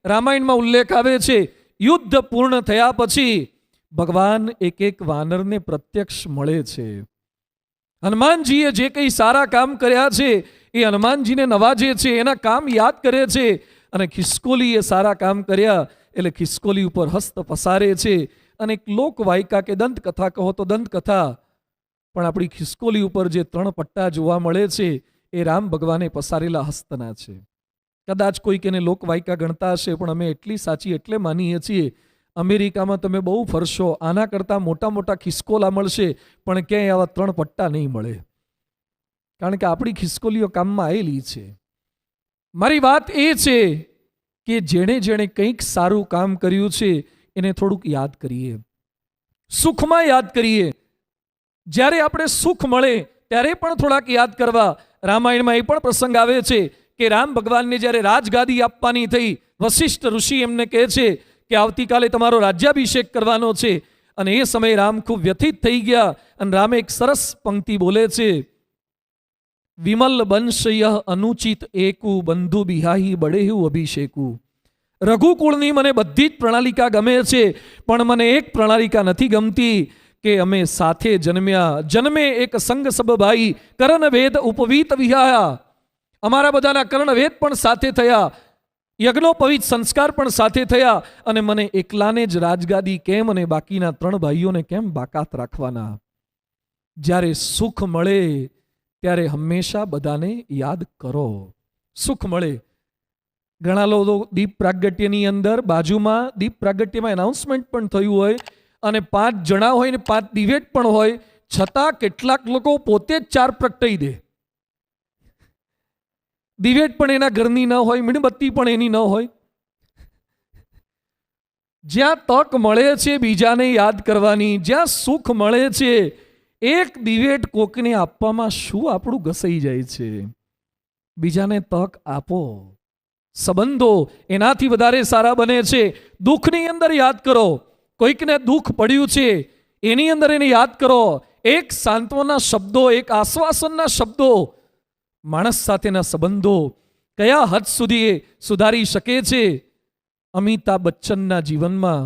રામાયણમાં ઉલ્લેખ આવે છે, યુદ્ધ પૂર્ણ થયા પછી ભગવાન એક એક વાનરને પ્રત્યક્ષ મળે છે. હનુમાનજીએ જે કંઈ સારા કામ કર્યા છે એ હનુમાનજીને નવાજે છે, એના કામ યાદ કરે છે. અને ખિસકોલીએ સારા કામ કર્યા એટલે ખિસકોલી ઉપર હસ્ત પસારે છે. અને એક લોકવાયકા કે દંતકથા કહો તો દંતકથા, પણ આપણી ખિસકોલી ઉપર જે 3 પટ્ટા જોવા મળે છે એ રામ ભગવાને પસારેલા હસ્તના છે. કદાચ કોઈક એને લોકવાયકા ગણતા હશે, પણ અમે એટલી સાચી એટલે માનીએ છીએ. અમેરિકામાં તમે બહુ ફરશો, આના કરતાં મોટા મોટા ખિસકોલા મળશે, પણ ક્યાંય આવા 3 પટ્ટા નહીં મળે, કારણ કે આપણી ખિસકોલીઓ કામમાં આવેલી છે. મારી વાત એ છે કે જેણે જેણે કંઈક સારું કામ કર્યું છે એને થોડુંક યાદ કરીએ, સુખમાં યાદ કરીએ. જ્યારે આપણે સુખ મળે ત્યારે પણ થોડાક યાદ કરવા. રામાયણમાં એ પણ પ્રસંગ આવે છે કે રામ ભગવાનને જ્યારે રાજગાદી આપવાની થઈ, વશિષ્ઠ ઋષિ એમને કહે છે કે આવતીકાલે તમારો રાજ્યાભિષેક કરવાનો છે. અને એ સમયે રામ ખૂબ વ્યથિત થઈ ગયા અને રામે એક સરસ પંક્તિ બોલે છે, વિમલ બંશય અનુચિત એકુ બંધુ બિહાહી બળેહુ અભિષેકુ. રઘુકુળની મને બધી જ પ્રણાલિકા ગમે છે, પણ મને એક પ્રણાલિકા નથી ગમતી કે અમે સાથે જન્મ્યા. જન્મે એક સંગ સબ ભાઈ, કરણ વેદ ઉપવીત વિહાયા. અમારા બધાના કર્ણવેદ પણ સાથે થયા, યજ્ઞોપવિત સંસ્કાર પણ સાથે થયા, અને મને એકલાને જ રાજગાદી કેમ અને બાકીના 3 ભાઈઓને કેમ બાકાત રાખવાના. જ્યારે સુખ મળે ત્યારે હંમેશા બધાને યાદ કરો. સુખ મળે. ઘણા લોકો દીપ પ્રાગટ્યની અંદર બાજુમાં દીપ પ્રાગટ્યમાં એનાઉન્સમેન્ટ પણ થયું હોય અને 5 જણા હોય ને 5 ડિબેટ પણ હોય, છતાં કેટલાક લોકો પોતે જ 4 પ્રગટાઈ દે. દિવેટ પણ એના ઘરની ન હોય, મીણબત્તી પણ એની ન હોય. જ્યાં તક મળે છે બીજાને યાદ કરવાની, જ્યાં સુખ મળે છે, એક દિવેટ કોકને આપવામાં શું આપણું ઘસાઈ જાય છે. બીજાને તક આપો. સંબંધો એનાથી વધારે સારા બને છે. દુઃખની અંદર યાદ કરો, કોઈકને દુઃખ પડ્યું છે એની અંદર એને યાદ કરો. એક સાંત્વના શબ્દો, એક આશ્વાસનના શબ્દો માણસ સાથેના સંબંધો કયા હદ સુધી સુધારી શકે છે. અમિતાભ બચ્ચનના જીવનમાં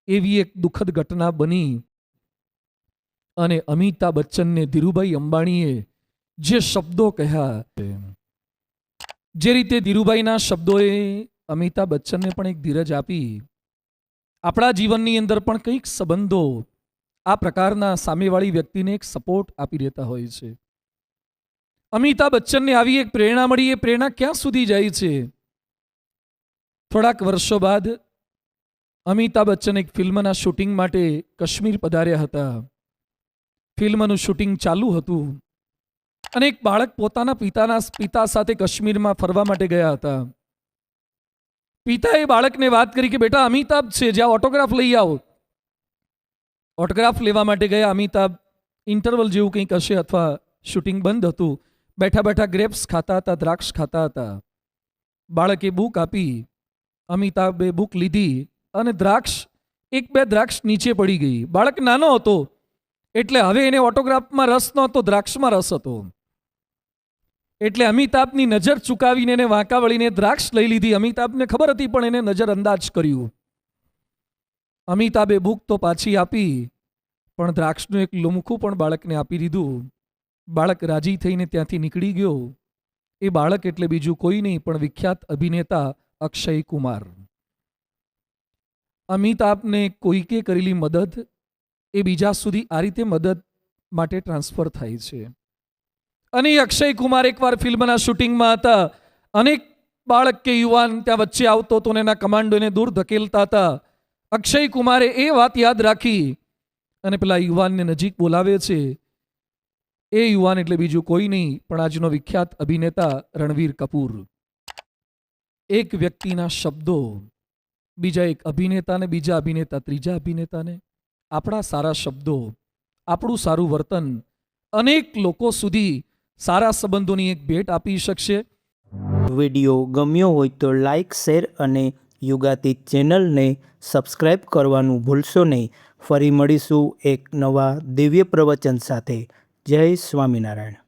એવી એક દુઃખદ ઘટના બની અને અમિતાભ બચ્ચનને ધીરુભાઈ અંબાણીએ જે શબ્દો કહ્યા, જે રીતે ધીરુભાઈના શબ્દોએ અમિતાભ બચ્ચનને પણ એક ધીરજ આપી, આપણા જીવનની અંદર પણ કંઈક સંબંધો આ પ્રકારના સામેવાળી વ્યક્તિને એક સપોર્ટ આપી દેતા હોય છે. અમિતાભ બચ્ચનને આવી એક પ્રેરણા મળી. એ પ્રેરણા ક્યાં સુધી જાય છે? થોડાક વર્ષો બાદ અમિતાભ બચ્ચન એક ફિલ્મના શૂટિંગ માટે કાશ્મીર પધાર્યા હતા. ફિલ્મનું શૂટિંગ ચાલુ હતું અને એક બાળક પોતાના પિતા સાથે કાશ્મીરમાં ફરવા માટે ગયા હતા. પિતાએ બાળકને વાત કરી કે બેટા અમિતાભ છે, જ્યાં ઓટોગ્રાફ લઈ આવો. ઓટોગ્રાફ લેવા માટે ગયા. અમિતાભ ઇન્ટરવલ જેવું કંઈક હશે અથવા શૂટિંગ બંધ હતું. બેઠા બેઠા ગ્રેપ્સ ખાતા હતા, દ્રાક્ષ ખાતા હતા. બાળકે બુક આપી, અમિતાભે બુક લીધી અને દ્રાક્ષ 1-2 દ્રાક્ષ નીચે પડી ગઈ. બાળક નાનો હતો એટલે હવે એને ઓટોગ્રાફમાં રસ નહોતો, દ્રાક્ષમાં રસ હતો. એટલે અમિતાભની નજર ચૂકાવીને એને વાંકા વળીને દ્રાક્ષ લઈ લીધી. અમિતાભને ખબર હતી પણ એને નજર અંદાજ કર્યું. અમિતાભે બુક તો પાછી આપી, પણ દ્રાક્ષનું એક લુમખું પણ બાળકને આપી દીધું. બાળક રાજી થઈને ત્યાંથી નીકળી ગયો. એ બાળક એટલે બીજું કોઈ નહીં પણ વિખ્યાત અભિનેતા અક્ષય કુમાર. અમિતાભને કોઈકે કરેલી મદદ એ બીજા સુધી આ રીતે મદદ માટે ટ્રાન્સફર થાય છે. અને અક્ષય કુમાર એકવાર ફિલ્મના શૂટિંગમાં હતા. અનેક બાળક કે યુવાન ત્યાં વચ્ચે આવતો હતો અને એના કમાન્ડોને દૂર ધકેલતા હતા. અક્ષય કુમારે એ વાત યાદ રાખી અને પેલા યુવાનને નજીક બોલાવે છે. એ યુવાન એટલે બીજું કોઈ નહીં પણ આજનો વિખ્યાત અભિનેતા રણવીર કપૂર. એક વ્યક્તિના શબ્દો બીજા એક અભિનેતાને, બીજા અભિનેતા ત્રીજા અભિનેતાને, આપણા સારા શબ્દો, આપણું સારું વર્તન અનેક લોકો સુધી સારા સંબંધોની એક ભેટ આપી શકશે. વિડીયો ગમ્યો હોય તો લાઈક, શેર અને યુગાતીત ચેનલને સબસ્ક્રાઈબ કરવાનું ભૂલશો નહીં. ફરી મળીશું એક નવા દિવ્ય પ્રવચન સાથે. જય સ્વામિનારાયણ.